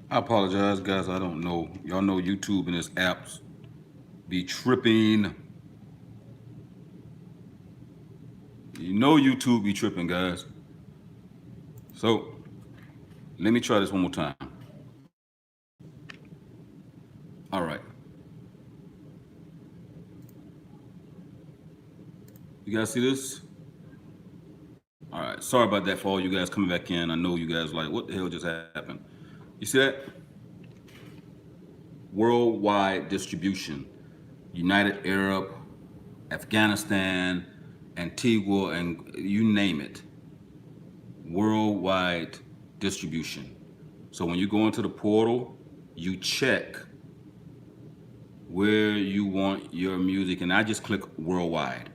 I apologize, guys. I don't know. Y'all know YouTube and its apps be tripping. You know YouTube be tripping, guys. So let me try this one more time. All right. You guys see this? All right. Sorry about that for all you guys coming back in. I know you guys like, what the hell just happened? You see that? Worldwide distribution. United Arab, Afghanistan, Antigua, and you name it. Worldwide distribution. So when you go into the portal, you check where you want your music, and I just click worldwide.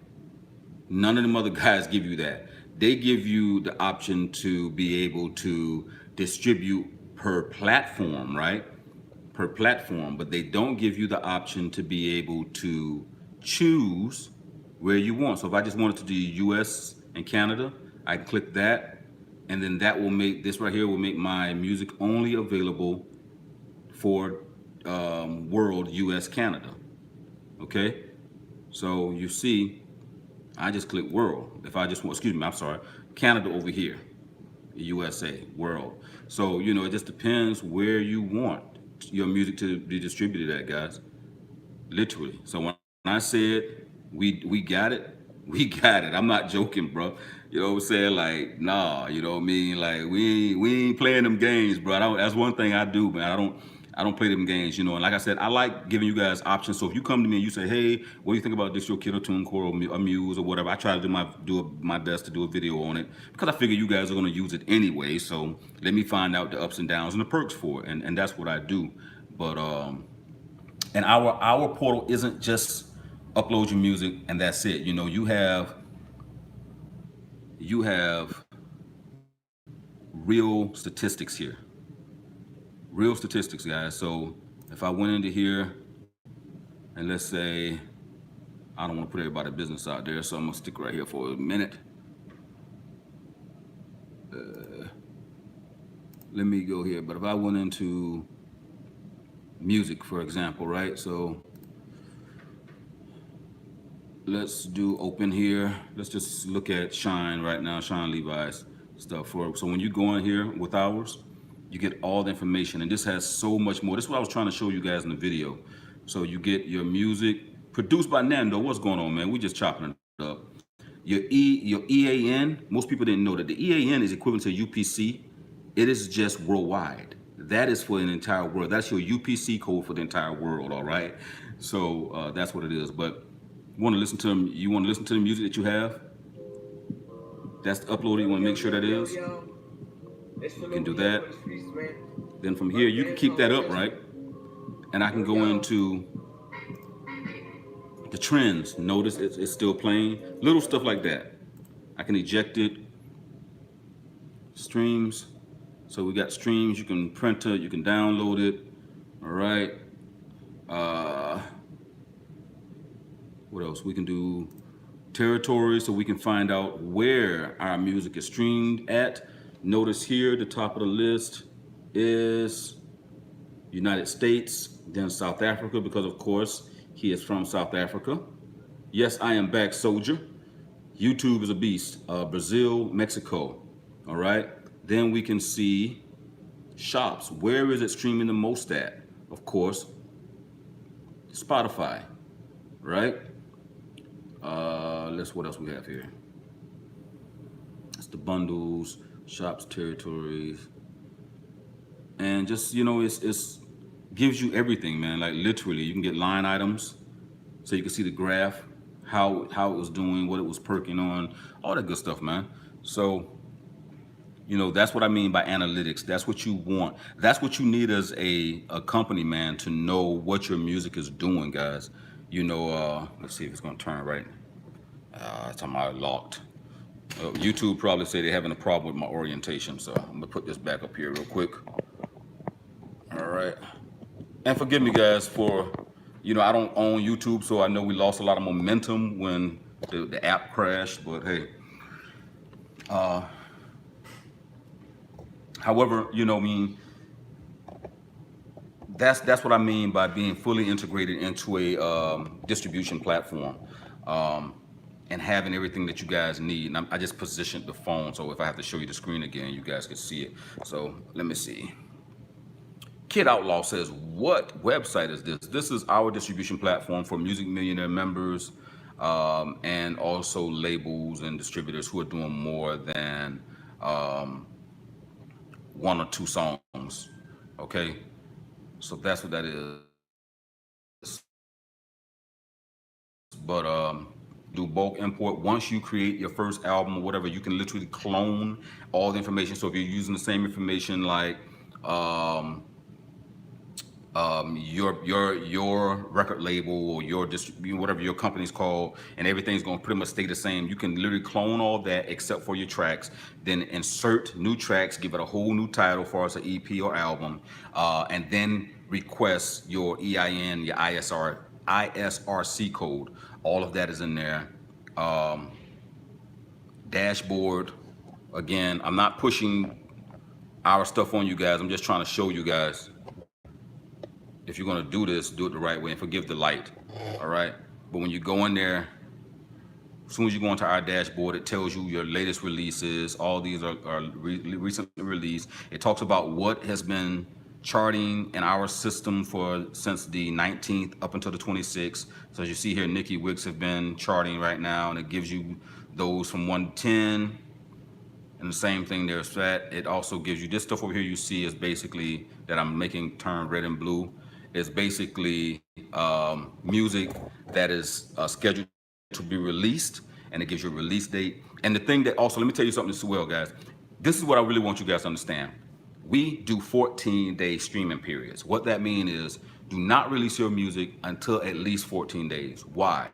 None of them other guys give you that. They give you the option to be able to distribute per platform, right? Per platform, but they don't give you the option to be able to choose where you want. So if I just wanted to do US and Canada, I click that, and then that will make this right here will make my music only available for world US Canada. Okay, so you see, I just click world. If I just want, excuse me, I'm sorry, Canada over here, USA, world. So, it just depends where you want your music to be distributed at, guys. Literally. So when I said we got it, we got it. I'm not joking, bro. You know what I'm saying? Like, nah, you know what I mean? Like we ain't playing them games, bro. That's one thing I do, man. I don't play them games, And like I said, I like giving you guys options. So if you come to me and you say, "Hey, what do you think about DistroKid or TuneCore or Muse or whatever?" I try to do my best to do a video on it because I figure you guys are gonna use it anyway. So let me find out the ups and downs and the perks for it, and that's what I do. But and our portal isn't just upload your music and that's it. You have real statistics here. Real statistics, guys. So if I went into here and let's say I don't want to put everybody's business out there, so I'm gonna stick right here for a minute. Let me go here. But if I went into music, for example, right? So let's do open here. Let's just look at Shine right now, Shine Levi's stuff. So when you go in here with ours, you get all the information, and this has so much more. This is what I was trying to show you guys in the video. So you get your music produced by Nando. What's going on, man? We just chopping it up. Your EAN. Most people didn't know that the EAN is equivalent to UPC. It is just worldwide. That is for an entire world. That's your UPC code for the entire world. All right. So that's what it is. But you want to listen to them. You want to listen to the music that you have. That's the upload. You want to make sure that is. You can do that. Then from here, you can keep that up, right? And I can go into the trends. Notice it's still playing. Little stuff like that. I can eject it. Streams. So we got streams. You can print it. You can download it. All right. What else? We can do territories, so we can find out where our music is streamed at. Notice here, the top of the list is United States, then South Africa, because of course he is from South Africa. Yes, I am back, soldier. YouTube is a beast. Brazil, Mexico. All right. Then we can see shops. Where is it streaming the most at? Of course, Spotify. Right. What else we have here? It's the bundles, shops, territories, and just it's gives you everything, man. Like literally, you can get line items, so you can see the graph, how it was doing, what it was perking on, all that good stuff, man. So that's what I mean by analytics. That's what you want. That's what you need as a company, man, to know what your music is doing, guys. Let's see if it's gonna turn right. It's on my locked. YouTube probably say they're having a problem with my orientation, so I'm gonna put this back up here real quick. All right. And forgive me, guys, for I don't own YouTube, so I know we lost a lot of momentum when the app crashed. But hey, however, I mean, That's what I mean by being fully integrated into a distribution platform, um, and having everything that you guys need. And I just positioned the phone, so if I have to show you the screen again, you guys can see it. So let me see. Kid Outlaw says, "What website is this?" This is our distribution platform for Music Millionaire members, and also labels and distributors who are doing more than um, one or two songs. Okay, so that's what that is. But do bulk import. Once you create your first album or whatever, you can literally clone all the information. So if you're using the same information like um, your record label or your whatever your company's called, and everything's going to pretty much stay the same. You can literally clone all that except for your tracks, then insert new tracks, give it a whole new title for us, an EP or album, and then request your EIN, your ISRC code. All of that is in there. Um, Dashboard. Again, I'm not pushing our stuff on you guys. I'm just trying to show you guys, if you're gonna do this, do it the right way and forgive the light. All right. But when you go in there, as soon as you go into our dashboard, it tells you your latest releases. All these are recently released. It talks about what has been charting in our system for since the 19th up until the 26th. So as you see here, Nikki Wicks have been charting right now, and it gives you those from 1 to 10. And the same thing, there's that. It also gives you this stuff over here you see is basically that I'm making turn red and blue. It's basically music that is scheduled to be released, and it gives you a release date. And the thing that also, let me tell you something as well, guys. This is what I really want you guys to understand. We do 14-day streaming periods. What that means is do not release your music until at least 14 days. Why?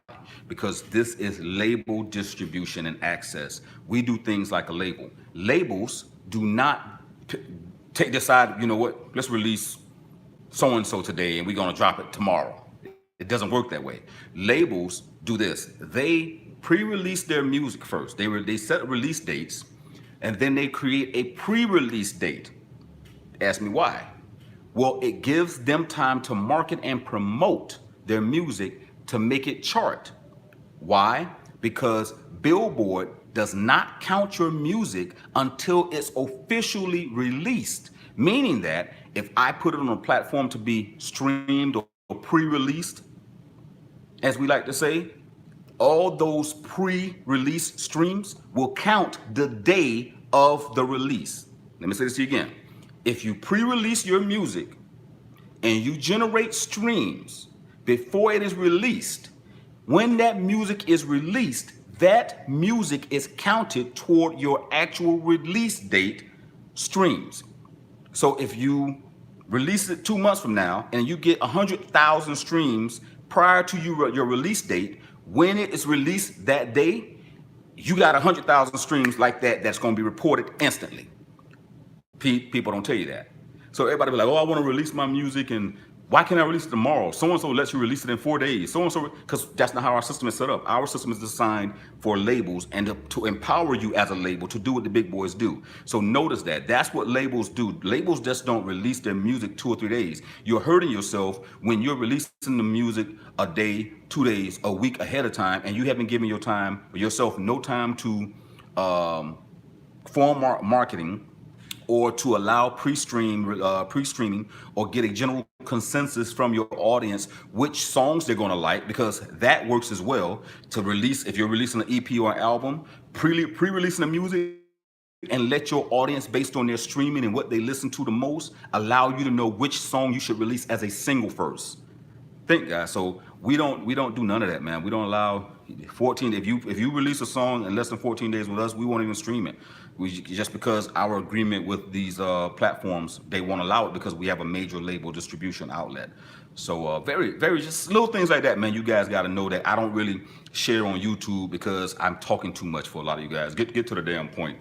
Because this is label distribution and access. We do things like a label. Labels do not decide, you know what, let's release so-and-so today and we're gonna drop it tomorrow. It doesn't work that way. Labels do this. They pre-release their music first. They set release dates, and then they create a pre-release date. Ask me why. Well, it gives them time to market and promote their music to make it chart. Why? Because Billboard does not count your music until it's officially released. Meaning that if I put it on a platform to be streamed or pre-released, as we like to say, all those pre-release streams will count the day of the release. Let me say this to you again. If you pre-release your music and you generate streams before it is released, when that music is released, that music is counted toward your actual release date streams. So if you release it 2 months from now and you get 100,000 streams prior to your release date, when it is released that day, you got 100,000 streams like that that's going to be reported instantly. People don't tell you that. So everybody be like, oh, I want to release my music, and why can't I release it tomorrow? So-and-so lets you release it in 4 days. So-and-so, because that's not how our system is set up. Our system is designed for labels and to empower you as a label to do what the big boys do. So notice that. That's what labels do. Labels just don't release their music 2 or 3 days. You're hurting yourself when you're releasing the music a day, 2 days, a week ahead of time, and you haven't given yourself no time to form marketing, or to allow pre-streaming, or get a general consensus from your audience which songs they're going to like, because that works as well. To release, if you're releasing an EP or an album, pre-releasing the music and let your audience, based on their streaming and what they listen to the most, allow you to know which song you should release as a single first. Think, guys. So we don't do none of that, man. We don't allow 14. If you release a song in less than 14 days with us, we won't even stream it. Just because our agreement with these platforms, they won't allow it because we have a major label distribution outlet. So very just little things like that, man. You guys got to know that I don't really share on YouTube because I'm talking too much for a lot of you guys. Get to the damn point.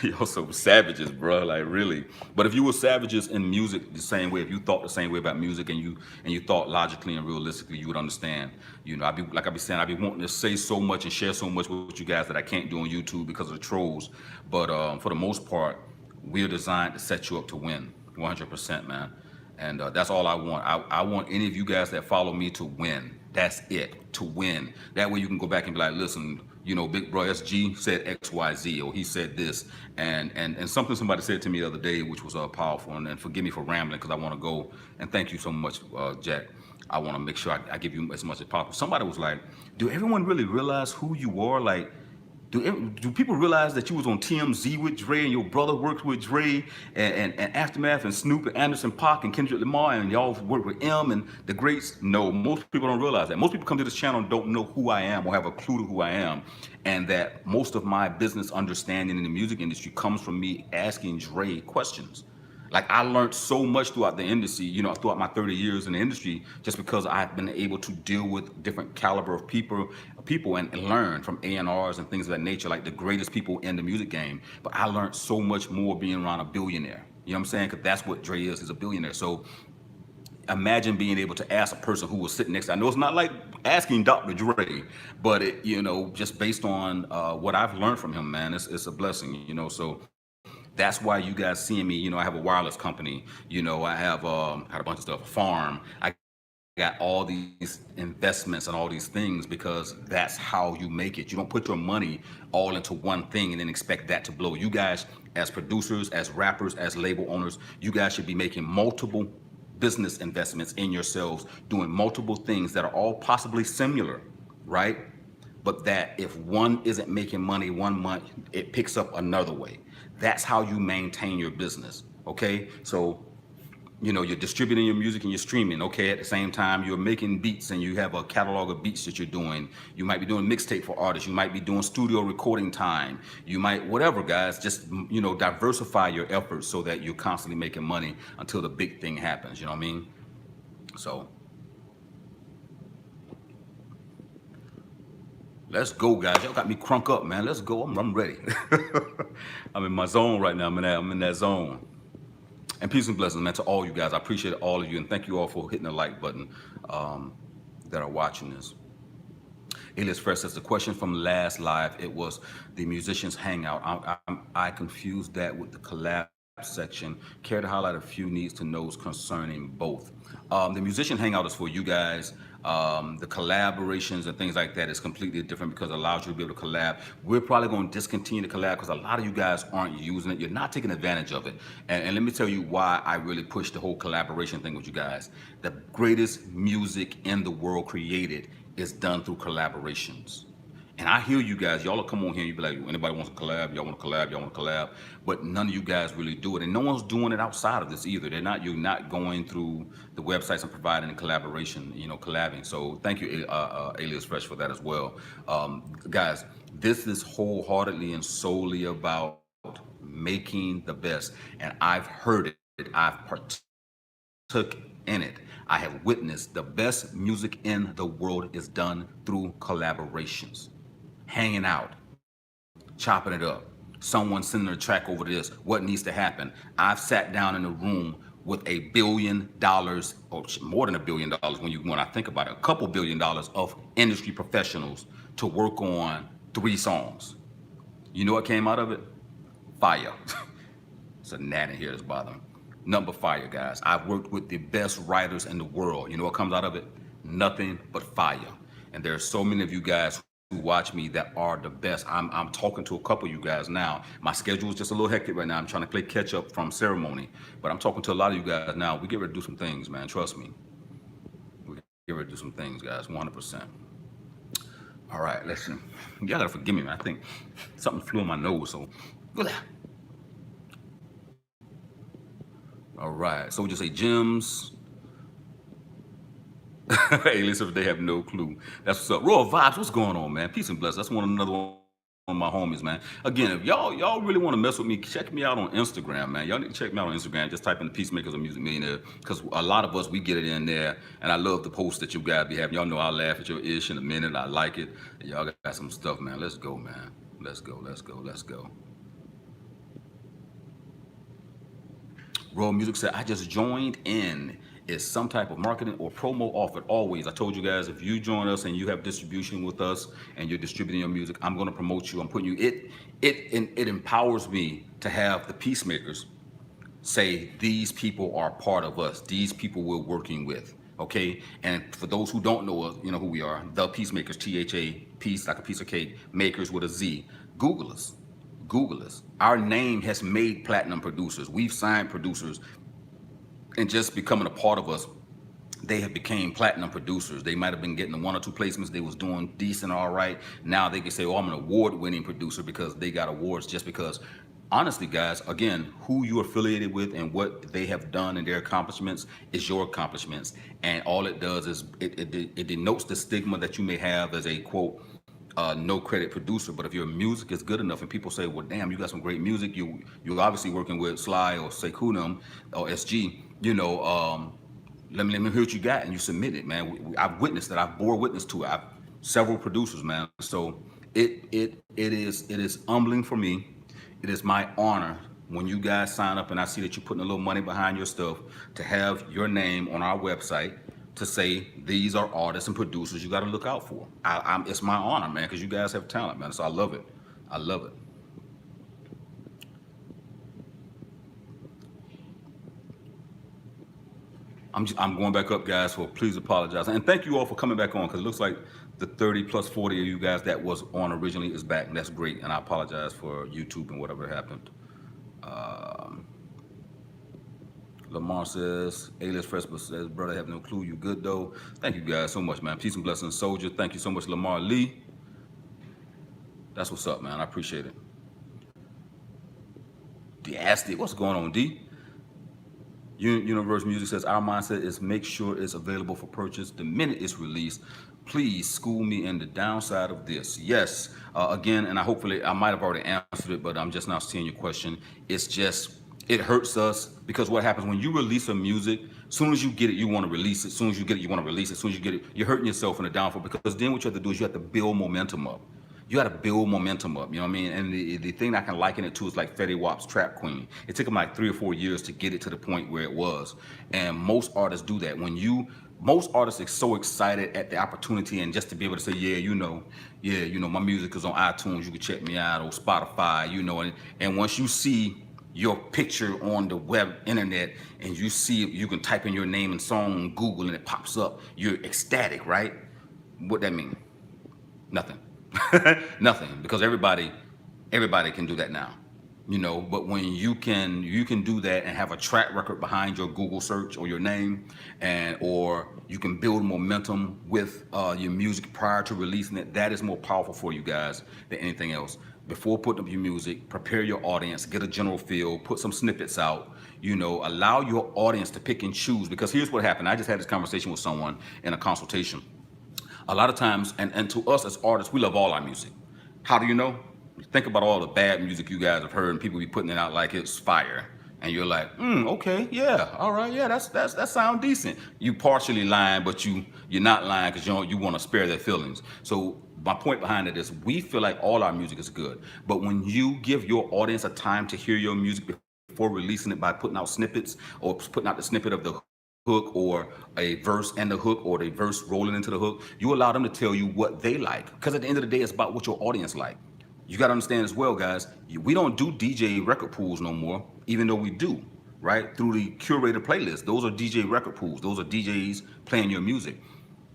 Y'all so savages, bro. Like, really. But if you were savages in music the same way, if you thought the same way about music, and you thought logically and realistically, you would understand. You know, I be saying, I be wanting to say so much and share so much with you guys that I can't do on YouTube because of the trolls. But for the most part, we're designed to set you up to win, 100%, man. And that's all I want. I want any of you guys that follow me to win. That's it, to win. That way you can go back and be like, listen, you know, Big Bro SG said XYZ, or he said this. And something somebody said to me the other day, which was powerful, and forgive me for rambling because I want to go. And thank you so much, Jack. I want to make sure I give you as much as possible. Somebody was like, do everyone really realize who you are? Like, do people realize that you was on TMZ with Dre and your brother worked with Dre and Aftermath and Snoop and Anderson .Paak and Kendrick Lamar and y'all worked with M and the greats? No, most people don't realize that. Most people come to this channel and don't know who I am or have a clue to who I am, and that most of my business understanding in the music industry comes from me asking Dre questions. Like, I learned so much throughout the industry, you know, throughout my 30 years in the industry, just because I've been able to deal with different caliber of people and learn from A&Rs and things of that nature, like the greatest people in the music game. But I learned so much more being around a billionaire. You know what I'm saying? Because that's what Dre is. He's a billionaire. So imagine being able to ask a person who was sitting next to, I know it's not like asking Dr. Dre, but it, you know, just based on what I've learned from him, man, it's a blessing, you know. So that's why you guys seeing me, you know, I have a wireless company, you know, I have had a bunch of stuff, a farm. I got all these investments and all these things because that's how you make it. You don't put your money all into one thing and then expect that to blow. You guys, as producers, as rappers, as label owners, you guys should be making multiple business investments in yourselves, doing multiple things that are all possibly similar, right? But that if one isn't making money one month, it picks up another way. That's how you maintain your business, okay? So, you know, you're distributing your music and you're streaming, okay? At the same time, you're making beats and you have a catalog of beats that you're doing. You might be doing mixtape for artists. You might be doing studio recording time. You might, whatever, guys, just, you know, diversify your efforts so that you're constantly making money until the big thing happens, you know what I mean? So, let's go, guys. Y'all got me crunk up, man. Let's go. I'm ready. I'm in my zone right now. I'm in that zone. And peace and blessings, man, to all you guys. I appreciate all of you, and thank you all for hitting the like button that are watching this. Alias Fresh says the question from last live, it was the musicians hangout. I confused that with the collab section. Care to highlight a few needs to knows concerning both. The musician hangout is for you guys. The collaborations and things like that is completely different because it allows you to be able to collab. We're probably going to discontinue the collab because a lot of you guys aren't using it. You're not taking advantage of it. And let me tell you why I really push the whole collaboration thing with you guys. The greatest music in the world created is done through collaborations. And I hear you guys, y'all will come on here and you be like, anybody wants to collab, y'all want to collab, y'all want to collab, but none of you guys really do it. And no one's doing it outside of this either. You're not going through the websites and providing a collaboration, you know, collabing. So thank you, Alias Fresh, for that as well. Guys, this is wholeheartedly and solely about making the best. And I've heard it, I've partook in it. I have witnessed the best music in the world is done through collaborations. Hanging out, chopping it up, someone sending a track over this, what needs to happen. I've sat down in a room with $1 billion, or more than $1 billion when I think about it, a couple $1 billion of industry professionals to work on 3 songs. You know what came out of it? Fire. It's a gnat in here that's bothering. Number fire, guys. I've worked with the best writers in the world. You know what comes out of it? Nothing but fire. And there are so many of you guys who watch me that are the best. I'm talking to a couple of you guys now. My schedule is just a little hectic right now. I'm trying to play catch up from ceremony, but I'm talking to a lot of you guys now. We get ready to do some things, man. Trust me. We get ready to do some things, guys. 100%. All right, listen. Y'all gotta forgive me, man. I think something flew on my nose, so. All right, so we just say gems. Hey, listen, if they have no clue. That's what's up. Raw Vibes, what's going on, man? Peace and blessings. That's another one of my homies, man. Again, if y'all really want to mess with me, check me out on Instagram, man. Y'all need to check me out on Instagram. Just type in the Peacemakers of Music Millionaire, because a lot of us, we get it in there, and I love the posts that you guys be having. Y'all know I laugh at your ish in a minute. I like it. And y'all got some stuff, man. Let's go, man. Let's go, let's go, let's go. Raw Music said, I just joined in. Is some type of marketing or promo offered? Always. I told you guys, if you join us and you have distribution with us and you're distributing your music, I'm going to promote you. I'm putting you. It empowers me to have the peacemakers say these people are part of us. These people we're working with. Okay, and for those who don't know us, you know who we are. The Peacemakers, THA, peace like a piece of cake, makers with a Z. Google us. Google us. Our name has made platinum producers. We've signed producers, and just becoming a part of us, they have became platinum producers. They might have been getting one or two placements. They was doing decent, all right. Now they can say, oh, I'm an award-winning producer because they got awards. Just because, honestly, guys, again, who you're affiliated with and what they have done and their accomplishments is your accomplishments. And all it does is it denotes the stigma that you may have as a, quote, no credit producer. But if your music is good enough and people say, well, damn, you got some great music, you're obviously working with Sly or Sekunum or SG, let me hear what you got, and you submit it, man. I've witnessed that. I've bore witness to it. I've several producers, man. So it is humbling for me. It is my honor when you guys sign up and I see that you're putting a little money behind your stuff to have your name on our website to say these are artists and producers you got to look out for. It's my honor, man, because you guys have talent, man. So I love it. I love it. I'm going back up, guys, so please apologize. And thank you all for coming back on, because it looks like the 30 plus 40 of you guys that was on originally is back, and that's great. And I apologize for YouTube and whatever happened. Lamar says, A-list Fresco says, brother, I have no clue. You good, though? Thank you guys so much, man. Peace and blessings, Soldier. Thank you so much, Lamar Lee. That's what's up, man. I appreciate it. D. What's going on, D? Universe Music says, our mindset is make sure it's available for purchase the minute it's released. Please school me in the downside of this. Yes, again, and I might have already answered it, but I'm just now seeing your question. It's just, it hurts us because what happens when you release a music, as soon as you get it, you want to release it. As soon as you get it, you want to release it. As soon as you get it, you're hurting yourself in the downfall, because then what you have to do is you have to build momentum up. You got to build momentum up, you know what I mean? And the thing I can liken it to is like Fetty Wap's Trap Queen. It took him like 3 or 4 years to get it to the point where it was. And most artists do that. Most artists are so excited at the opportunity and just to be able to say, my music is on iTunes, you can check me out, or Spotify, and once you see your picture on the web internet and you see you can type in your name and song on Google and it pops up, you're ecstatic, right? What that mean? Nothing. Nothing, because everybody can do that now, but when you can do that and have a track record behind your Google search or your name, or you can build momentum with your music prior to releasing it, that is more powerful for you guys than anything else. Before putting up your music, prepare your audience, get a general feel, put some snippets out, allow your audience to pick and choose, because here's what happened. I just had this conversation with someone in a consultation. A lot of times, and to us as artists, we love all our music. How do you know? Think about all the bad music you guys have heard and people be putting it out like it's fire. And you're like, okay, yeah, all right, yeah, that sounds decent. You partially lying, but you're not lying because you want to spare their feelings. So my point behind it is we feel like all our music is good. But when you give your audience a time to hear your music before releasing it by putting out snippets or putting out the snippet of the hook or a verse and the hook or the verse rolling into the hook, you allow them to tell you what they like, because at the end of the day it's about what your audience like. You got to understand as well, guys, we don't do DJ record pools no more, even though we do, right? Through the curated playlist, those are DJ record pools. Those are DJs playing your music.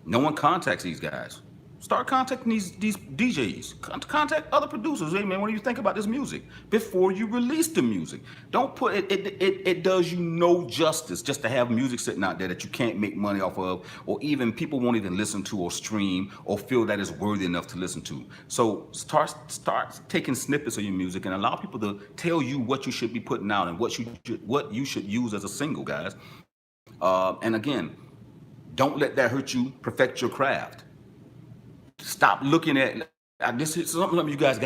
No one contacts these guys. Start contacting these DJs. Contact other producers. Hey man, what do you think about this music? Before you release the music. Don't put it does you no justice just to have music sitting out there that you can't make money off of, or even people won't even listen to or stream or feel that is worthy enough to listen to. So start taking snippets of your music and allow people to tell you what you should be putting out and what you should use as a single, guys. And again, don't let that hurt you perfect your craft. Stop looking at this. Is something you guys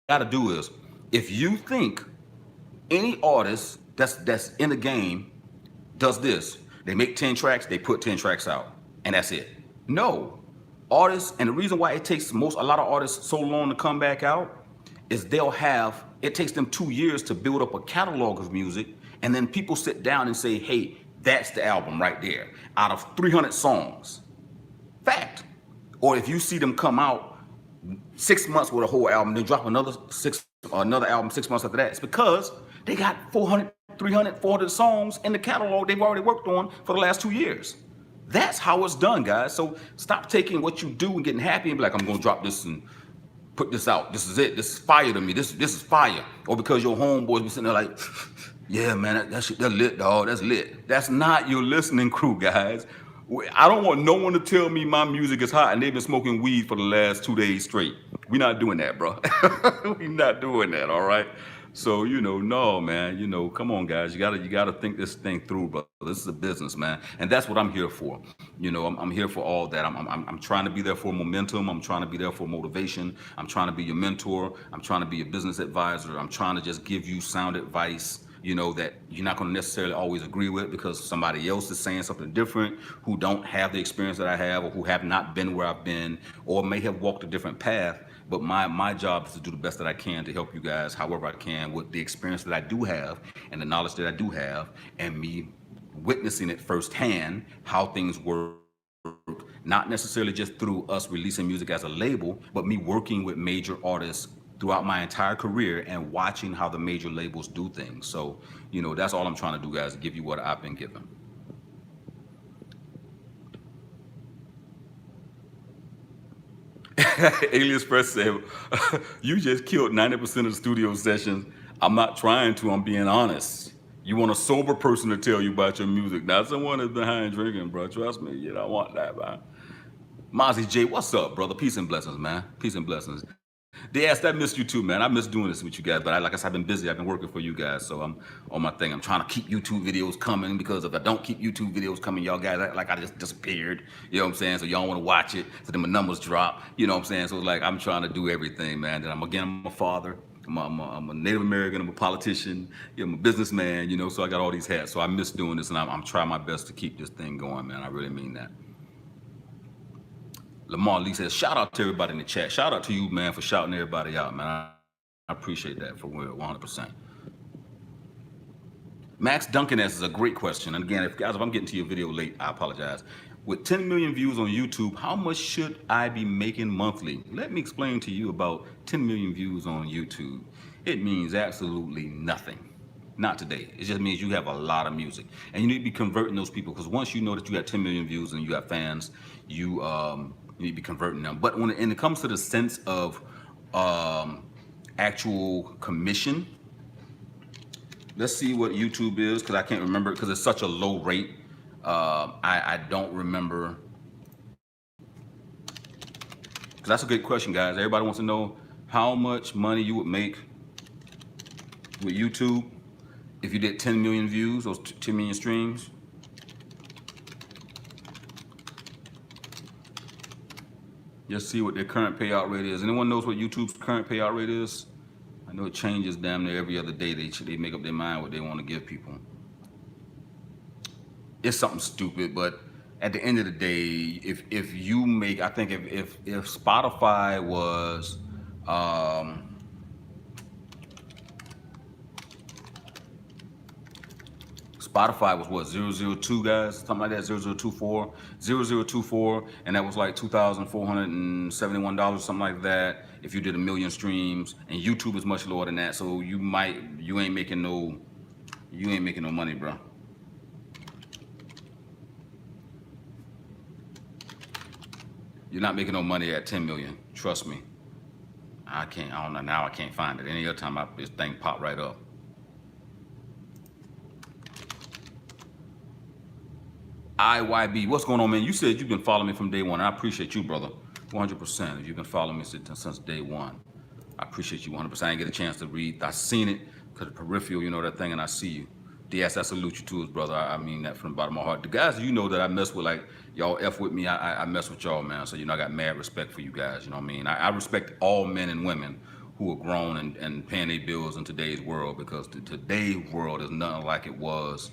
got to do is, if you think any artist that's in the game does this, they make 10 tracks, they put 10 tracks out, and that's it. No, artists, and the reason why it takes a lot of artists so long to come back out is it takes them 2 years to build up a catalog of music, and then people sit down and say, hey, that's the album right there out of 300 songs. Fact. Or if you see them come out 6 months with a whole album, then drop another album 6 months after that, it's because they got 400 300, 400 songs in the catalog they've already worked on for the last 2 years. That's how it's done, guys. So stop taking what you do and getting happy and be like, I'm gonna drop this and put this out. This is it. This is fire to me. This is fire. Or because your homeboys be sitting there like, yeah, man, that shit, that's lit, dog. That's lit. That's not your listening crew, guys. I don't want no one to tell me my music is hot and they've been smoking weed for the last 2 days straight. We're not doing that, bro. We're not doing that, all right? So, no, man, come on, guys. You gotta think this thing through, bro. This is a business, man. And that's what I'm here for. I'm here for all that. I'm trying to be there for momentum. I'm trying to be there for motivation. I'm trying to be your mentor. I'm trying to be a business advisor. I'm trying to just give you sound advice, that you're not going to necessarily always agree with because somebody else is saying something different who don't have the experience that I have or who have not been where I've been or may have walked a different path. But my job is to do the best that I can to help you guys however I can with the experience that I do have and the knowledge that I do have and me witnessing it firsthand, how things work, not necessarily just through us releasing music as a label, but me working with major artists throughout my entire career and watching how the major labels do things. So, that's all I'm trying to do, guys, give you what I've been given. Alias Press said, you just killed 90% of the studio sessions. I'm not trying to, I'm being honest. You want a sober person to tell you about your music, not someone that's behind drinking, bro. Trust me, you don't want that, man. Mozzie J, what's up, brother? Peace and blessings, man. Peace and blessings. DS, I missed you too, man. I miss doing this with you guys, but like I said, I've been busy. I've been working for you guys, so I'm on my thing. I'm trying to keep YouTube videos coming because if I don't keep YouTube videos coming, y'all guys act like I just disappeared. You know what I'm saying? So y'all want to watch it, so then my numbers drop. You know what I'm saying? So it's like I'm trying to do everything, man. And I'm a father. I'm a Native American. I'm a politician. I'm a businessman. So I got all these hats. So I miss doing this, and I'm trying my best to keep this thing going, man. I really mean that. Lamar Lee says, shout out to everybody in the chat. Shout out to you, man, for shouting everybody out, man. I appreciate that for real, 100%. Max Duncan asks a great question. And again, if I'm getting to your video late, I apologize. With 10 million views on YouTube, how much should I be making monthly? Let me explain to you about 10 million views on YouTube. It means absolutely nothing. Not today. It just means you have a lot of music. And you need to be converting those people because once you know that you got 10 million views and you got fans, you need to be converting them. But when it comes to the sense of actual commission, let's see what YouTube is because I can't remember because it's such a low rate. I don't remember. Because that's a good question, guys. Everybody wants to know how much money you would make with YouTube if you did 10 million views, those 10 million streams. Just see what their current payout rate is. Anyone knows what YouTube's current payout rate is? I know it changes damn near every other day. They make up their mind what they want to give people. It's something stupid, but at the end of the day, if you make, I think if Spotify was Spotify was what, 002 guys, something like that, 0024, and that was like $2,471, something like that. If you did 1 million streams, and YouTube is much lower than that, so you ain't making no money, bro. You're not making no money at 10 million. Trust me. I don't know. Now I can't find it. Any other time this thing pop right up. IYB, what's going on, man? You said you've been following me from day one. I appreciate you, brother. 100%. You've been following me since day one. I appreciate you 100%. I didn't get a chance to read. I seen it because the peripheral, that thing, and I see you. DS, I salute you too, brother. I mean that from the bottom of my heart. The guys, that I mess with, like, y'all F with me, I mess with y'all, man. So, I got mad respect for you guys, you know what I mean? I respect all men and women who are grown and paying their bills in today's world because today's world is nothing like it was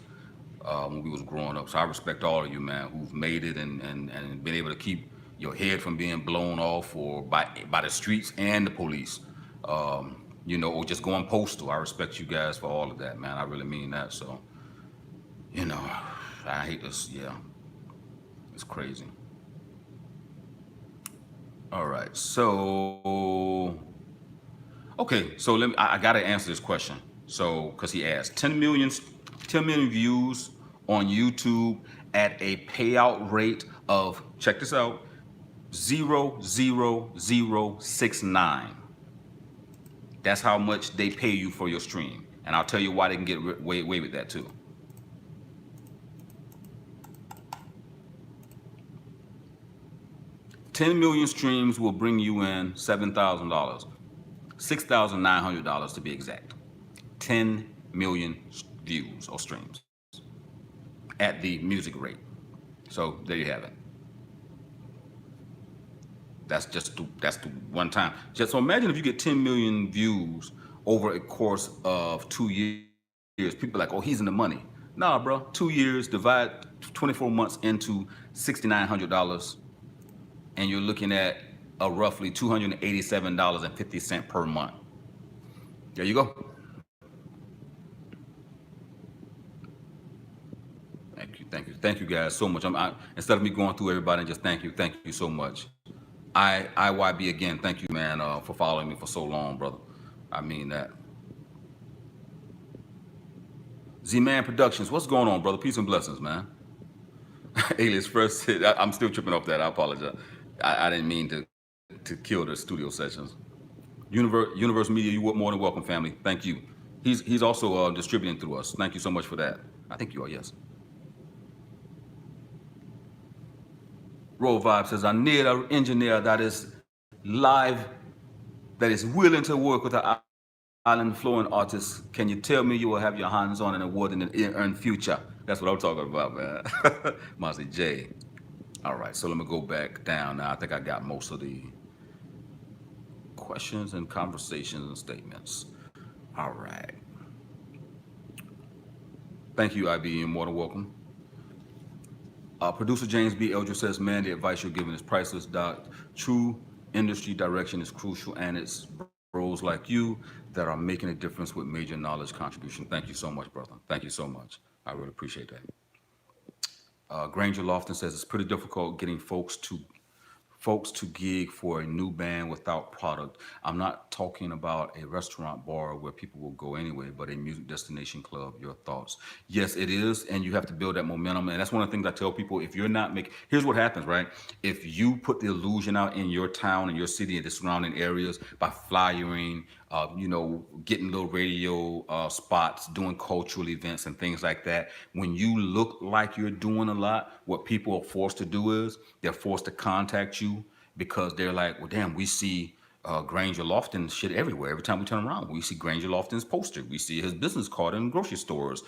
when we was growing up. So I respect all of you, man, who've made it and been able to keep your head from being blown off or by the streets and the police. Or just going postal. I respect you guys for all of that, man. I really mean that. So, I hate this. Yeah, it's crazy. All right, so okay, so I gotta answer this question. So, because he asked 10 million views on YouTube at a payout rate of, check this out, 0.00069. That's how much they pay you for your stream. And I'll tell you why they can get away with that too. $10 million streams will bring you in $7,000, $6,900 to be exact. 10 million views or streams at the music rate. So there you have it. That's the one time. Just so imagine if you get 10 million views over a course of 2 years. People are like, oh, he's in the money. Nah, bro. 2 years, divide 24 months into $6,900, and you're looking at a roughly $287.50 per month. There you go. Thank you guys so much. Instead of me going through everybody and just thank you so much. IYB again, thank you, man, for following me for so long, brother. I mean that. Z-Man Productions, what's going on, brother? Peace and blessings, man. Alias first hit. I'm still tripping off that. I apologize. I didn't mean to kill the studio sessions. Universe Media, you are more than welcome, family. Thank you. He's also distributing through us. Thank you so much for that. I think you are, yes. Roll Vibe says, I need an engineer that is live, that is willing to work with an island flowing artist. Can you tell me you will have your hands on an award in the near future? That's what I'm talking about, man. Marcy J. All right, so let me go back down now. I think I got most of the questions and conversations and statements. All right. Thank you, IB. You're more than welcome. Producer James B. Eldridge says, man, the advice you're giving is priceless, Doc. True industry direction is crucial, and it's bros like you that are making a difference with major knowledge contribution. Thank you so much, brother. Thank you so much. I really appreciate that. Granger Lofton says, it's pretty difficult getting folks to gig for a new band without product. I'm not talking about a restaurant bar where people will go anyway, but a music destination club. Your thoughts? Yes, it is, and you have to build that momentum. And that's one of the things I tell people, if you're not making, here's what happens, right? If you put the illusion out in your town and your city and the surrounding areas by flyering, getting little radio spots, doing cultural events and things like that. When you look like you're doing a lot, what people are forced to do is they're forced to contact you because they're like, well, damn, we see Granger Lofton shit everywhere. Every time we turn around, we see Granger Lofton's poster. We see his business card in grocery stores.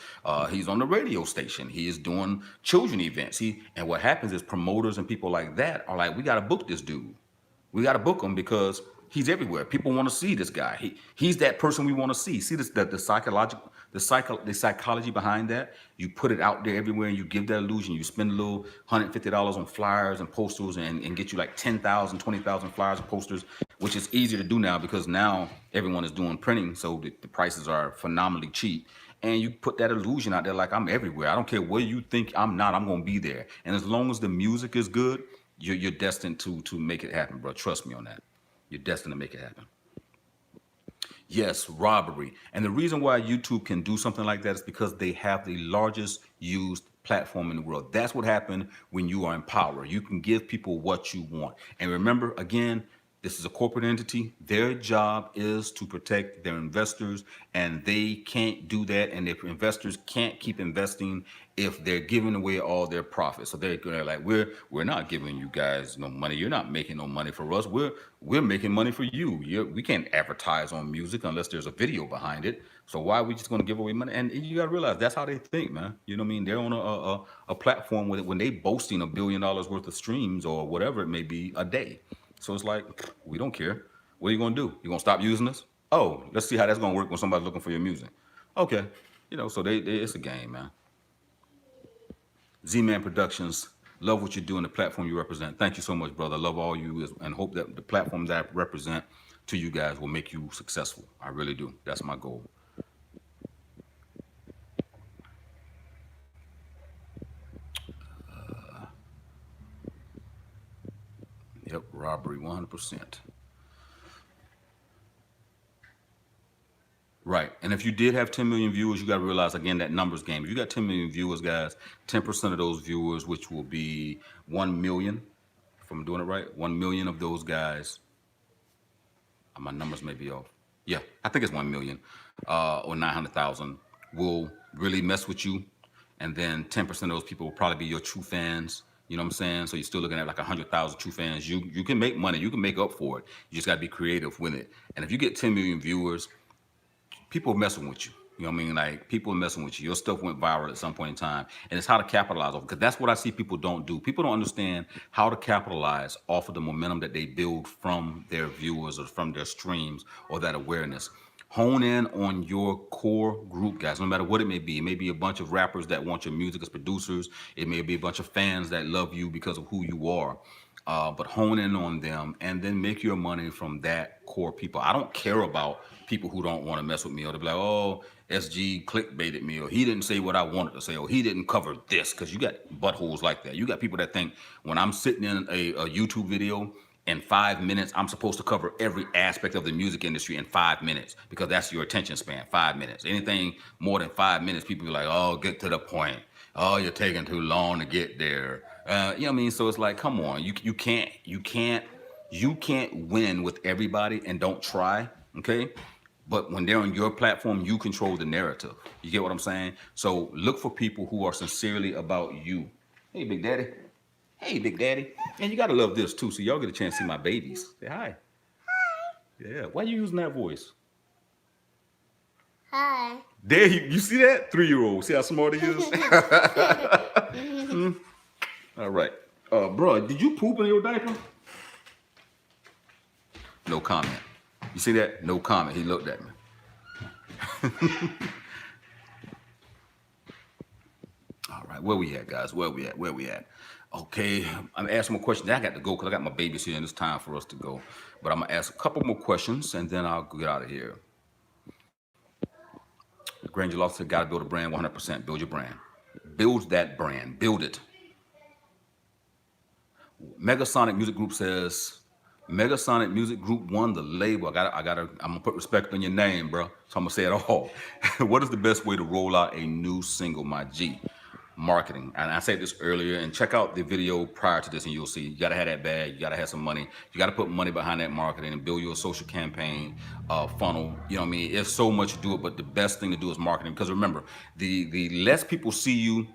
He's on the radio station. He is doing children events. And what happens is promoters and people like that are like, we got to book this dude. We got to book him because he's everywhere. People want to see this guy. He's that person we want to see. See this, the psychology behind that. You put it out there everywhere, and you give that illusion. You spend a little $150 on flyers and posters, and get you like 10,000, 20,000 flyers and posters, which is easier to do now because now everyone is doing printing, so the prices are phenomenally cheap. And you put that illusion out there like, I'm everywhere. I don't care where you think I'm not. I'm gonna be there. And as long as the music is good, you're destined to make it happen, bro. Trust me on that. You're destined to make it happen. Yes, robbery. And the reason why YouTube can do something like that is because they have the largest used platform in the world. That's what happened when you are in power. You can give people what you want. And remember, again, this is a corporate entity. Their job is to protect their investors, and they can't do that. And if investors can't keep investing if they're giving away all their profits. So they're like, we're not giving you guys no money. You're not making no money for us. We're making money for you. We can't advertise on music unless there's a video behind it. So why are we just going to give away money? And you got to realize that's how they think, man. You know what I mean? They're on a platform when they boasting $1 billion worth of streams or whatever it may be a day. So it's like, we don't care. What are you going to do? You going to stop using us? Oh, let's see how that's going to work when somebody's looking for your music. Okay. So it's a game, man. Z-Man Productions, love what you do and the platform you represent. Thank you so much, brother. I love all you and hope that the platform that I represent to you guys will make you successful. I really do. That's my goal. Yep, robbery 100%. Right. And if you did have 10 million viewers, you got to realize, again, that numbers game. If you got 10 million viewers, guys, 10% of those viewers, which will be 1 million, if I'm doing it right, 1 million of those guys, my numbers may be off. Yeah, I think it's 1 million or 900,000 will really mess with you. And then 10% of those people will probably be your true fans. You know what I'm saying? So you're still looking at like 100,000 true fans. You can make money. You can make up for it. You just got to be creative with it. And if you get 10 million viewers, people are messing with you. You know what I mean? Like, people are messing with you. Your stuff went viral at some point in time. And it's how to capitalize off, because that's what I see people don't do. People don't understand how to capitalize off of the momentum that they build from their viewers or from their streams or that awareness. Hone in on your core group, guys, no matter what it may be. It may be a bunch of rappers that want your music as producers. It may be a bunch of fans that love you because of who you are. But hone in on them and then make your money from that core people. I don't care about people who don't want to mess with me, or they'll be like, oh, SG clickbaited me, or he didn't say what I wanted to say, or he didn't cover this, because you got buttholes like that. You got people that think when I'm sitting in a YouTube video in 5 minutes, I'm supposed to cover every aspect of the music industry in 5 minutes, because that's your attention span, 5 minutes. Anything more than 5 minutes, people be like, oh, get to the point. Oh, you're taking too long to get there. You know what I mean? So it's like, come on, you can't win with everybody, and don't try, okay? But when they're on your platform, you control the narrative. You get what I'm saying? So look for people who are sincerely about you. Hey, Big Daddy. Hey, Big Daddy. And you got to love this, too, so y'all get a chance to see my babies. Say hi. Hi. Yeah. Why are you using that voice? Hi. There, you see that? 3-year-old. See how smart he is? All right. Bro, did you poop in your diaper? No comment. You see that? No comment. He looked at me. All right, where we at, guys? Where we at? Okay, I'm asking more questions. I got to go because I got my babies here and it's time for us to go. But I'm going to ask a couple more questions and then I'll get out of here. Granger Law said, got to build a brand 100%. Build your brand. Build that brand. Build it. Megasonic Music Group says, Megasonic Music Group won the label. I'm gonna put respect on your name, bro. So I'm gonna say it all. What is the best way to roll out a new single, my G? Marketing. And I said this earlier, and check out the video prior to this and you'll see. You gotta have that bag, you gotta have some money. You gotta put money behind that marketing and build your social campaign funnel. You know what I mean? There's so much to do it, but the best thing to do is marketing. Because remember, the less people see you,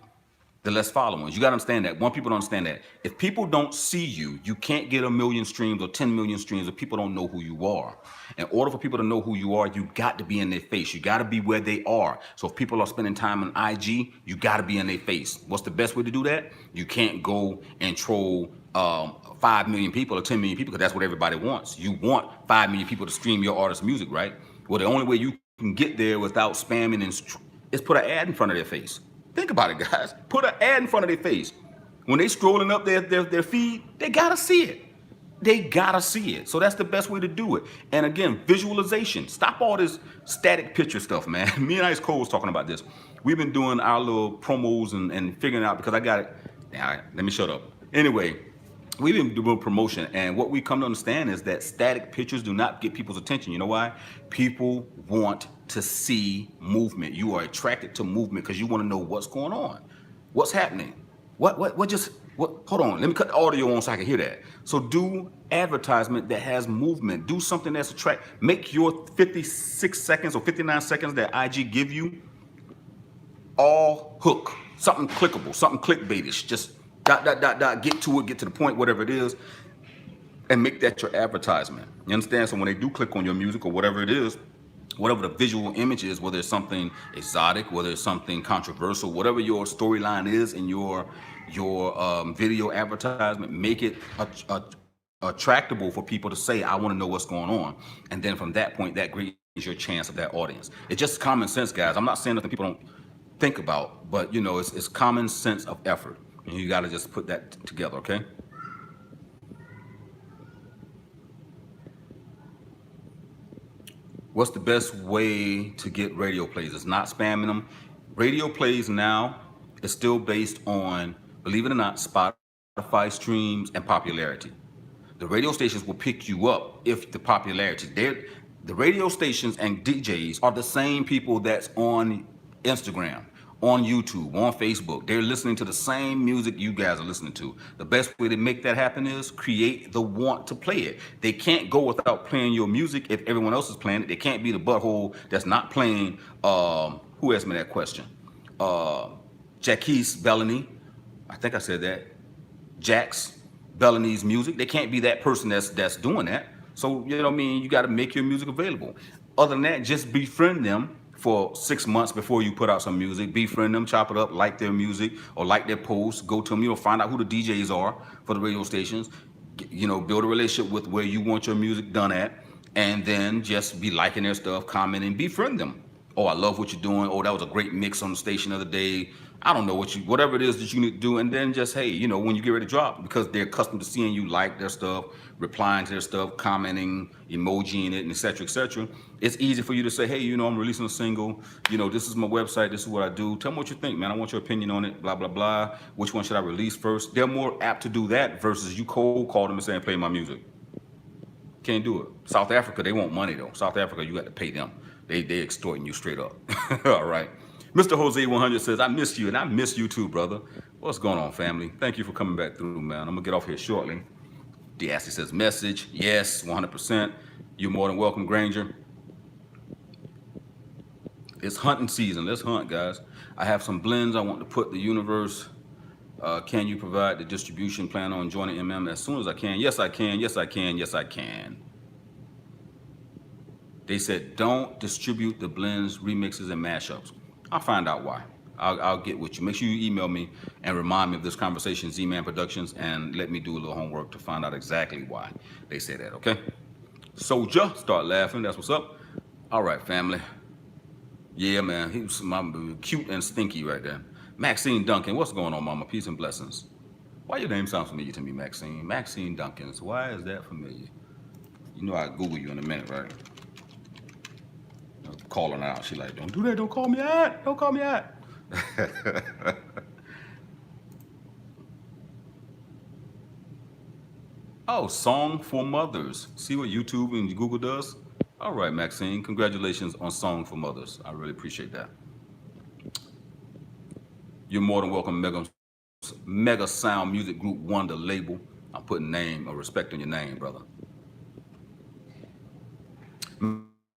the less followers. You got to understand that. One, people don't understand that. If people don't see you, you can't get 1 million streams or 10 million streams if people don't know who you are. In order for people to know who you are, you got to be in their face. You got to be where they are. So if people are spending time on IG, you got to be in their face. What's the best way to do that? You can't go and troll 5 million people or 10 million people, because that's what everybody wants. You want 5 million people to stream your artist's music, right? Well, the only way you can get there without spamming is put an ad in front of their face. Think about it, guys. Put an ad in front of their face. When they scrolling up their feed, they gotta see it. They gotta see it. So that's the best way to do it. And again, visualization. Stop all this static picture stuff, man. Me and Ice Cole was talking about this. We've been doing our little promos and figuring out, because I got it. All right, let me shut up. Anyway, we've been doing promotion, and what we come to understand is that static pictures do not get people's attention. You know why? People want to see movement. You are attracted to movement because you want to know what's going on, what's happening. What? Hold on, let me cut the audio on so I can hear that. So do advertisement that has movement. Do something that's make your 56 seconds or 59 seconds that IG give you all hook. Something clickable, something clickbaitish. Just get to it, get to the point, whatever it is, and make that your advertisement. You understand? So when they do click on your music or whatever it is, whatever the visual image is, whether it's something exotic, whether it's something controversial, whatever your storyline is in your video advertisement, make it attractable for people to say, I want to know what's going on. And then from that point, that greases your chance of that audience. It's just common sense, guys. I'm not saying nothing people don't think about, but you know, it's common sense of effort. And you got to just put that together, okay? What's the best way to get radio plays? It's not spamming them. Radio plays now is still based on, believe it or not, Spotify streams and popularity. The radio stations will pick you up if the popularity. The radio stations and DJs are the same people that's on Instagram, on YouTube, on Facebook. They're listening to the same music you guys are listening to. The best way to make that happen is create the want to play it. They can't go without playing your music if everyone else is playing it. They can't be the butthole that's not playing. Who asked me that question? Jaquise Bellany. I think I said that. Jax Bellany's music. They can't be that person that's doing that. So, you know what I mean? You got to make your music available. Other than that, just befriend them for 6 months before you put out some music. Befriend them, chop it up, like their music or like their posts. Go to them, find out who the DJs are for the radio stations. Build a relationship with where you want your music done at. And then just be liking their stuff, commenting, befriend them. Oh, I love what you're doing. Oh, that was a great mix on the station the other day. I don't know whatever it is that you need to do. And then just, hey, when you get ready to drop, because they're accustomed to seeing you like their stuff, replying to their stuff, commenting, emojiing it, and et cetera, et cetera. It's easy for you to say, hey, I'm releasing a single. This is my website. This is what I do. Tell me what you think, man. I want your opinion on it, blah, blah, blah. Which one should I release first? They're more apt to do that versus you cold call them and saying, play my music. Can't do it. South Africa, they want money, though. South Africa, you got to pay them. They extorting you straight up. All right. Mr. Jose 100 says, I miss you, and I miss you too, brother. What's going on, family? Thank you for coming back through, man. I'm going to get off here shortly. Diasty says, message. Yes, 100%. You're more than welcome, Granger. It's hunting season. Let's hunt, guys. I have some blends I want to put the universe. Can you provide the distribution plan on joining MM as soon as I can? Yes, I can. Yes, I can. Yes, I can. They said, don't distribute the blends, remixes, and mashups. I'll find out why. I'll get with you. Make sure you email me and remind me of this conversation, Z-Man Productions, and let me do a little homework to find out exactly why they say that, okay? Soldier, start laughing. That's what's up. All right, family. Yeah, man. He was cute and stinky right there. Maxine Duncan, what's going on, mama? Peace and blessings. Why your name sounds familiar to me, Maxine? Maxine Duncans. Why is that familiar? I'll Google you in a minute, right? Calling her out. She like, don't do that. Don't call me out. Don't call me out. Oh, Song for Mothers. See what YouTube and Google does? All right, Maxine. Congratulations on Song for Mothers. I really appreciate that. You're more than welcome, Mega Sound Music Group Wonder label. I'm putting name or respect on your name, brother.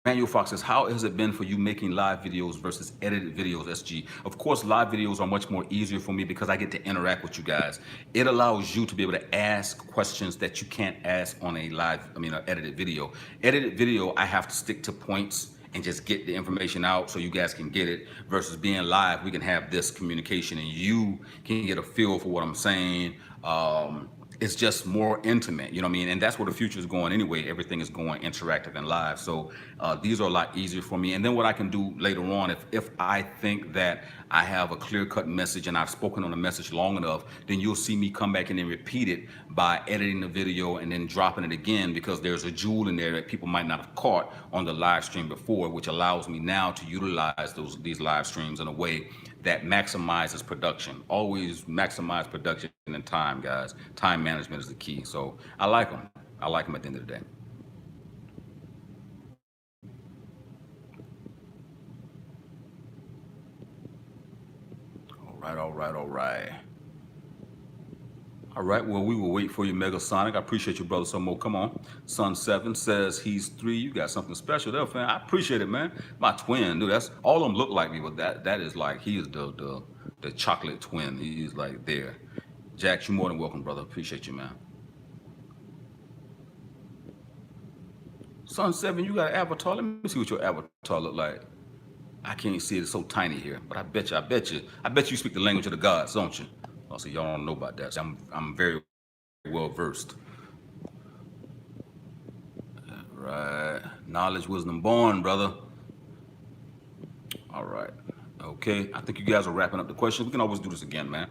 Manuel Fox says, how has it been for you making live videos versus edited videos, SG? Of course, live videos are much more easier for me because I get to interact with you guys. It allows you to be able to ask questions that you can't ask on an edited video. Edited video, I have to stick to points and just get the information out so you guys can get it, versus being live, we can have this communication and you can get a feel for what I'm saying. It's just more intimate, and that's where the future is going anyway. Everything is going interactive and live. So these are a lot easier for me. And then what I can do later on, if I think that I have a clear-cut message and I've spoken on a message long enough, then you'll see me come back and then repeat it by editing the video and then dropping it again, because there's a jewel in there that people might not have caught on the live stream before, which allows me now to utilize these live streams in a way that maximizes production. Always maximize production and time, guys. Time management is the key. So I like them. I like them at the end of the day. All right. All right, well, we will wait for you, Mega Sonic. I appreciate you, brother. Some more. Come on. Son 7 says he's 3. You got something special there, fam. I appreciate it, man. My twin, dude. That's all of them look like me, but that is like, he is the chocolate twin. He's like there. Jack, you more than welcome, brother. Appreciate you, man. Son 7, you got an avatar. Let me see what your avatar look like. I can't see it. It's so tiny here, but I bet you speak the language of the gods, don't you? Oh, so y'all don't know about that. So I'm very well versed. Right. Knowledge, wisdom born, brother. All right. Okay. I think you guys are wrapping up the questions. We can always do this again, man.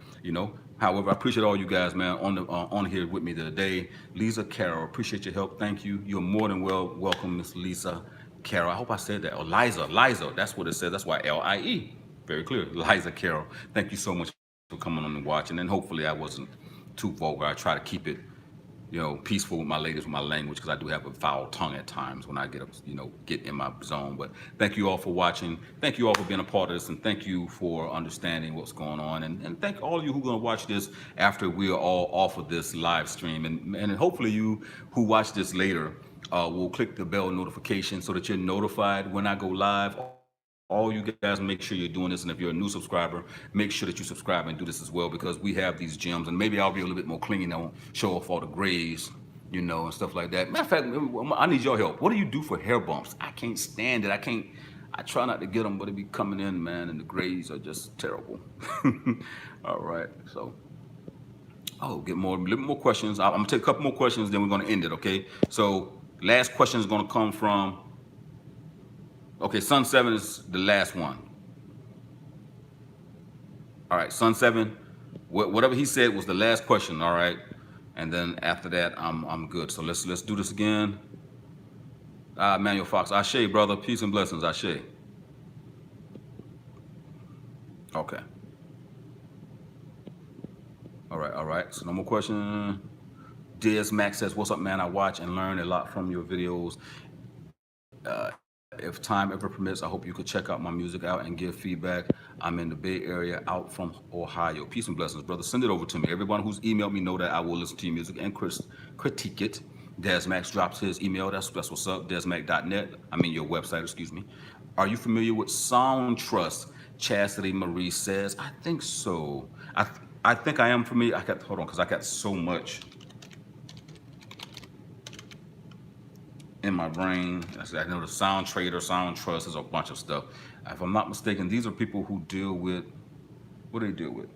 However, I appreciate all you guys, man, on here with me today. Lisa Carroll, appreciate your help. Thank you. You're more than welcome, Miss Lisa Carroll. I hope I said that. Oh, Liza. That's what it says. That's why L-I-E. Very clear. Liza Carroll. Thank you so much for coming on and watching. And hopefully I wasn't too vulgar. I try to keep it peaceful with my ladies, with my language, because I do have a foul tongue at times when I get in my zone. But thank you all for watching. Thank you all for being a part of this, and thank you for understanding what's going on. And thank all of you who are going to watch this after we are all off of this live stream. And hopefully you who watch this later will click the bell notification so that you're notified when I go live. All you guys, make sure you're doing this, and if you're a new subscriber, make sure that you subscribe and do this as well, because we have these gems, and maybe I'll be a little bit more clean. I won't show off all the grays, and stuff like that. Matter of fact, I need your help. What do you do for hair bumps? I can't stand it. I try not to get them, but it be coming in, man, and the grays are just terrible. All right, so get a little more questions. I'm gonna take a couple more questions, then we're gonna end it. Okay, so last question is gonna come from. Okay, Sun 7 is the last one. All right, Sun 7, whatever he said was the last question, all right? And then after that, I'm good. So let's do this again. Manuel Fox, Ashe, brother, peace and blessings, Ashe. Okay. All right, so no more questions. Des Max says, what's up, man? I watch and learn a lot from your videos. If time ever permits, I hope you could check out my music out and give feedback. I'm in the Bay Area, out from Ohio. Peace and blessings, brother. Send it over to me. Everyone who's emailed me know that I will listen to your music and critique it. Desmax drops his email. That's what's up. Desmac.net. I mean your website, excuse me. Are you familiar with Sound Trust? Chastity Marie says, I think so. I think I am familiar. Hold on, because I got so much in my brain. I know the Sound Trader, Sound Trust, is a bunch of stuff. If I'm not mistaken, these are people who deal with, what do they deal with?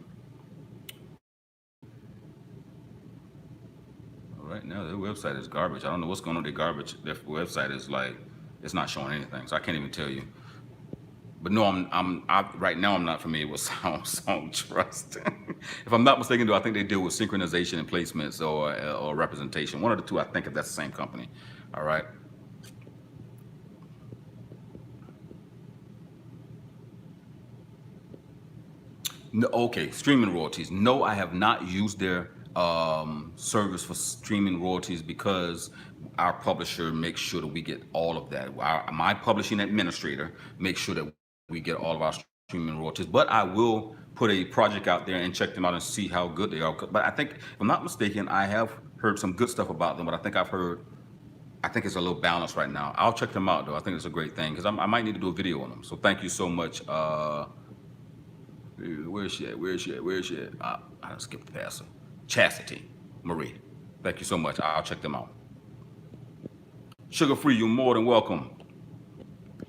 Right now, their website is garbage. I don't know what's going on with their garbage. Their website is like, it's not showing anything, so I can't even tell you. But no, right now I'm not familiar with Sound Trust. If I'm not mistaken, though, I think they deal with synchronization and placements or representation. One of the two, I think, if that's the same company. All right. No, okay, streaming royalties. No, I have not used their service for streaming royalties because our publisher makes sure that we get all of that. My publishing administrator makes sure that we get all of our streaming royalties. But I will put a project out there and check them out and see how good they are. But I think, if I'm not mistaken, I have heard some good stuff about them, but I think it's a little balanced right now. I'll check them out, though. I think it's a great thing, because I might need to do a video on them. So thank you so much. Where is she at? I skipped past her. Chastity Marie. Thank you so much. I'll check them out. Sugar Free, you're more than welcome.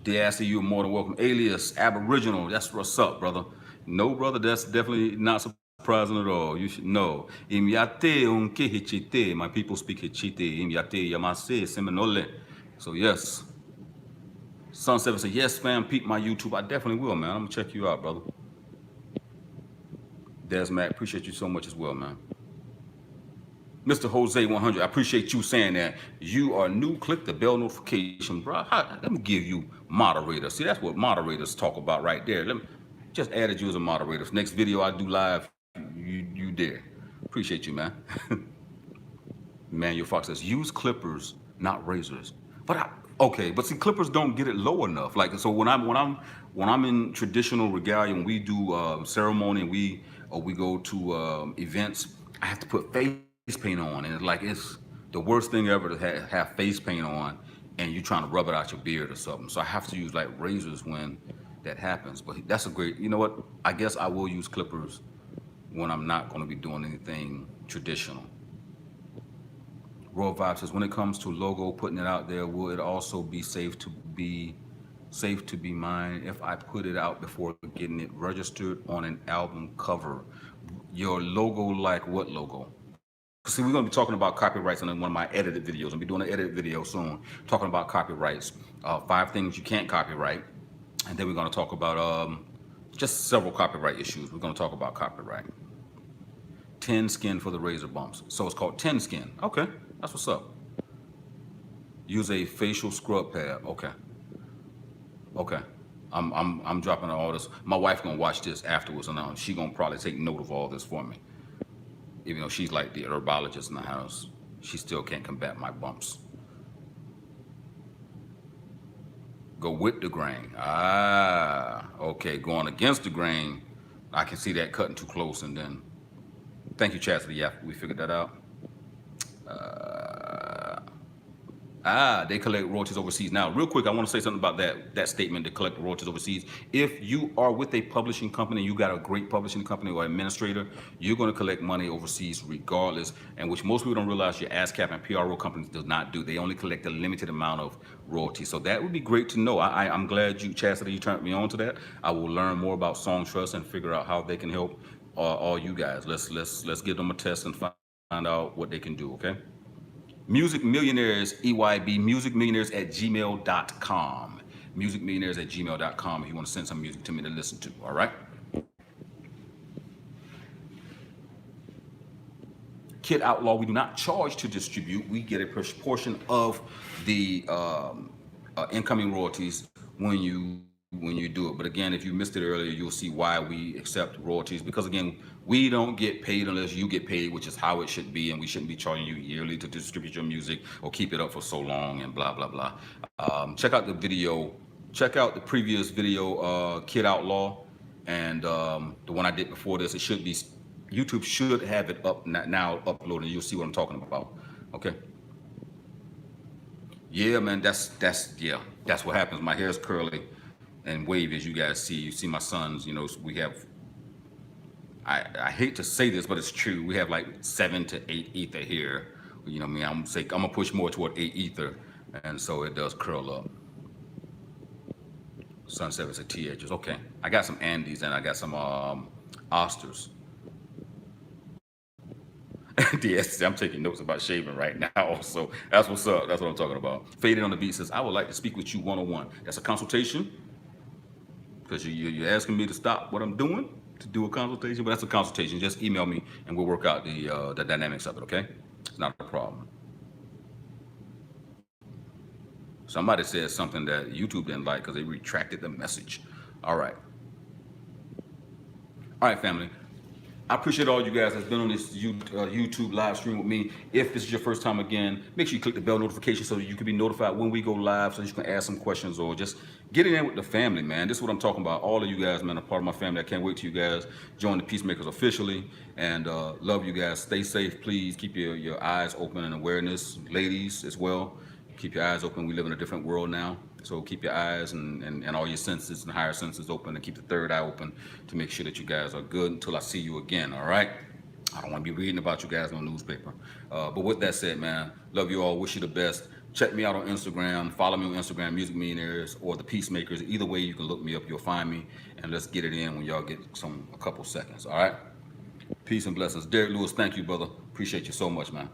Diassi, you're more than welcome. Alias, Aboriginal, that's what's up, brother. No, brother, that's definitely not surprising at all. You should know. Imyate unke hichite. My people speak hichite. Imyate yamase seminole. So yes. Sun 7 said, yes, fam, peep my YouTube. I definitely will, man. I'm gonna check you out, brother. Desmac, appreciate you so much as well, man. Mr. Jose 100, I appreciate you saying that. You are new, click the bell notification, bro. Let me give you moderator. See, that's what moderators talk about right there. Let me just added you as a moderator. Next video I do live, you there. Appreciate you, man. Manuel Fox says, use clippers, not razors. But see, clippers don't get it low enough. Like, so when I'm in traditional regalia, when we do ceremony, and we go to events, I have to put face paint on, and it's the worst thing ever to have face paint on, and you're trying to rub it out your beard or something. So I have to use like razors when that happens. But that's a great, you know what? I guess I will use clippers when I'm not going to be doing anything traditional. Royal Vibe says, when it comes to logo, putting it out there, will it also be safe to be mine if I put it out before getting it registered on an album cover? Your logo, like what logo? See, we're going to be talking about copyrights in one of my edited videos. I'll be doing an edited video soon, talking about copyrights, 5 things you can't copyright, and then we're going to talk about just several copyright issues. We're going to talk about copyright. 10 skin for the razor bumps. So it's called 10 skin. Okay, that's what's up. Use a facial scrub pad. Okay. I'm dropping all this. My wife gonna watch this afterwards, and she gonna probably take note of all this for me. Even though she's like the herbologist in the house. She still can't combat my bumps. Go with the grain. Ah, okay. Going against the grain, I can see that cutting too close. And then, thank you, Chastity. Yeah, we figured that out. They collect royalties overseas. Now, real quick, I want to say something about that statement to collect royalties overseas. If you are with a publishing company, you got a great publishing company or administrator, you're going to collect money overseas regardless, and which most people don't realize your ASCAP and PRO companies does not do. They only collect a limited amount of royalties. So that would be great to know. I'm glad you, Chastity, you turned me on to that. I will learn more about Song Trust and figure out how they can help all you guys. Let's give them a test and find out what they can do, okay? Music Millionaires, EYB, musicmillionaires at gmail.com. Musicmillionaires at gmail.com if you want to send some music to me to listen to, all right? Kid Outlaw, we do not charge to distribute. We get a portion of the incoming royalties when you do it. But again, if you missed it earlier, you'll see why we accept royalties. Because again, we don't get paid unless you get paid, which is how it should be. And we shouldn't be charging you yearly to distribute your music or keep it up for so long and blah, blah, blah. Check out the video. Check out the previous video, Kid Outlaw. And the one I did before this, it should be, YouTube should have it up now uploaded. You'll see what I'm talking about. Okay. Yeah, man, that's what happens. My hair's curly and wavy, as you guys see. You see my sons, we have, I hate to say this, but it's true. We have like 7 to 8 ether here. You know what I mean? I'm gonna push more toward 8 ether. And so it does curl up. Sun 7 is a THs. Okay. I got some Andes and I got some Osters. Yes, I'm taking notes about shaving right now. So that's what's up. That's what I'm talking about. Faded on the Beat says, I would like to speak with you one-on-one. That's a consultation. Because you're asking me to stop what I'm doing to do a consultation, but that's a consultation. Just email me and we'll work out the dynamics of it, okay? It's not a problem. Somebody said something that YouTube didn't like because they retracted the message. All right. All right, family. I appreciate all you guys that's been on this YouTube live stream with me. If this is your first time again, make sure you click the bell notification so you can be notified when we go live so you can ask some questions or just get in there with the family, man. This is what I'm talking about. All of you guys, man, are part of my family. I can't wait till you guys join the Peacemakers officially. And love you guys. Stay safe, please. Keep your eyes open and awareness. Ladies as well. Keep your eyes open. We live in a different world now. So keep your eyes and all your senses and higher senses open and keep the third eye open to make sure that you guys are good until I see you again, all right? I don't want to be reading about you guys on the newspaper. But with that said, man, love you all. Wish you the best. Check me out on Instagram. Follow me on Instagram, Music Millionaires or The Peacemakers. Either way, you can look me up. You'll find me. And let's get it in when y'all get a couple seconds, all right? Peace and blessings. Derek Lewis, thank you, brother. Appreciate you so much, man.